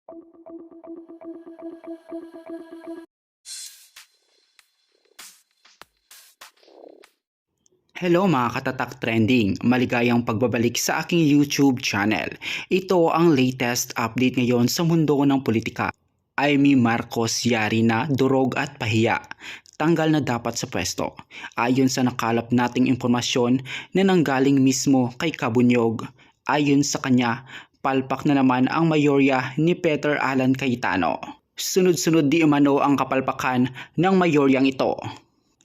Hello mga katatak trending, maligayang pagbabalik sa aking YouTube channel. Ito ang latest update ngayon sa mundo ng politika. Amy Marcos yari na, durog at pahiya. Tanggal na dapat sa pwesto. Ayon sa nakalap nating impormasyon na nanggaling mismo kay Kabunyog. Ayon sa kanya, palpak na naman ang mayorya ni Peter Alan Cayetano. Sunod-sunod di umano ang kapalpakan ng mayoryang ito.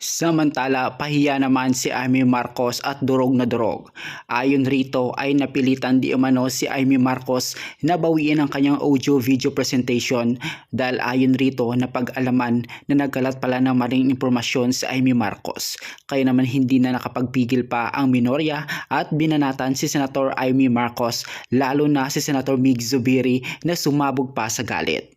Samantala, pahiya naman si Amy Marcos at durog na durog. Ayon rito ay napilitan di umano si Amy Marcos na bawiin ang kanyang audio-video presentation dahil ayon rito na pag-alaman na nagkalat pala ng maling impormasyon si Amy Marcos. Kaya naman hindi na nakapagpigil pa ang minorya at binanatan si Senator Amy Marcos, lalo na si Senator Mig Zubiri na sumabog pa sa galit.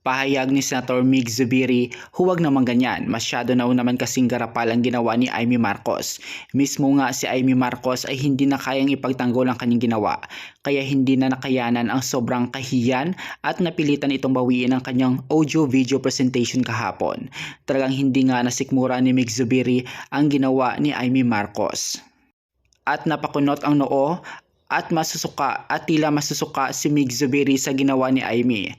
Pahayag ni Senator Mig Zubiri, huwag naman ganyan, masyado na naman kasing garapal ang ginawa ni Amy Marcos. Mismo nga si Amy Marcos ay hindi na kayang ipagtanggol ang kanyang ginawa, kaya hindi na nakayanan ang sobrang kahiyan at napilitan itong bawiin ang kanyang audio-video presentation kahapon. Talagang hindi nga nasikmura ni Mig Zubiri ang ginawa ni Amy Marcos. At napakunot ang noo at tila masusuka si Mig Zubiri sa ginawa ni Amy.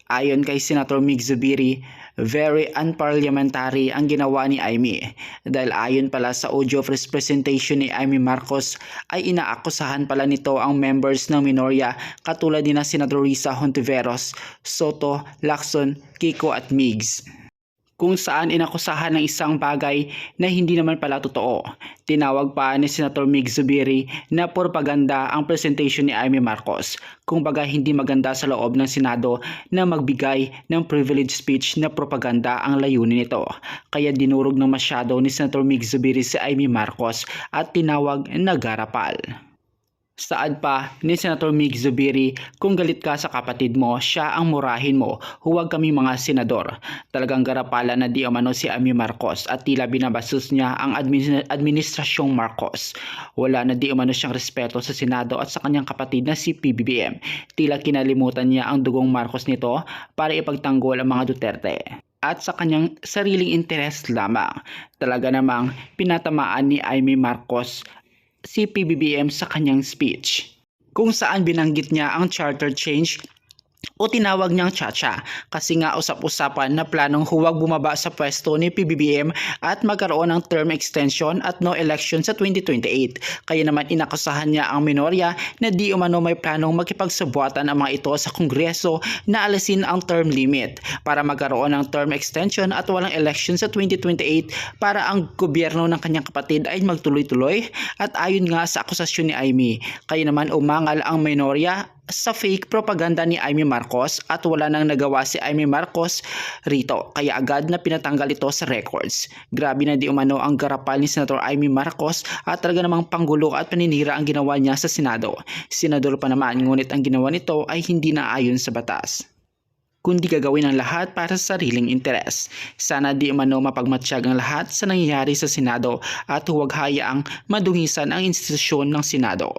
Ayon kay Senator Mig Zubiri, very unparliamentary ang ginawa ni Amy dahil ayon pala sa audio presentation ni Amy Marcos ay inaakusahan pala nito ang members ng minorya katulad ni na Senator Risa Hontiveros, Soto, Lacson, Kiko at Migs, kung saan inakusahan ng isang bagay na hindi naman pala totoo. Tinawag pa ni Senator Mig Zubiri na propaganda ang presentation ni Amy Marcos. Kumbaga hindi maganda sa loob ng Senado na magbigay ng privilege speech na propaganda ang layunin nito. Kaya dinurog ng masyado ni Senator Mig Zubiri si Amy Marcos at tinawag na garapal. Saad pa ni Senator Mig Zubiri, kung galit ka sa kapatid mo, siya ang murahin mo, huwag kami mga senador. Talagang garapala na di umano si Amy Marcos at tila binabastos niya ang administrasyong Marcos. Wala na di umano siyang respeto sa Senado at sa kanyang kapatid na si PBBM. Tila kinalimutan niya ang dugong Marcos nito para ipagtanggol ang mga Duterte at sa kanyang sariling interes lamang. Talaga namang pinatamaan ni Amy Marcos si PBBM sa kanyang speech, kung saan binanggit niya ang charter change o tinawag niyang Chacha kasi nga usap-usapan na planong huwag bumaba sa pwesto ni PBBM at magkaroon ng term extension at no election sa 2028. Kaya naman inakusahan niya ang minorya na di umano may planong makipagsabuatan ang mga ito sa Kongreso na alisin ang term limit para magkaroon ng term extension at walang election sa 2028 para ang gobyerno ng kanyang kapatid ay magtuloy-tuloy. At ayon nga sa akusasyon ni Amy, kaya naman umangal ang minorya sa fake propaganda ni Amy Marcos at wala nang nagawa si Amy Marcos rito, kaya agad na pinatanggal ito sa records. Grabe na di umano ang garapal ni Senator Amy Marcos at talaga namang panggulo at paninira ang ginawa niya sa Senado. Senador pa naman, ngunit ang ginawa nito ay hindi na ayon sa batas, kundi gagawin ang lahat para sa sariling interes. Sana di umano mapagmatsyag ang lahat sa nangyayari sa Senado at huwag hayaang madungisan ang institusyon ng Senado.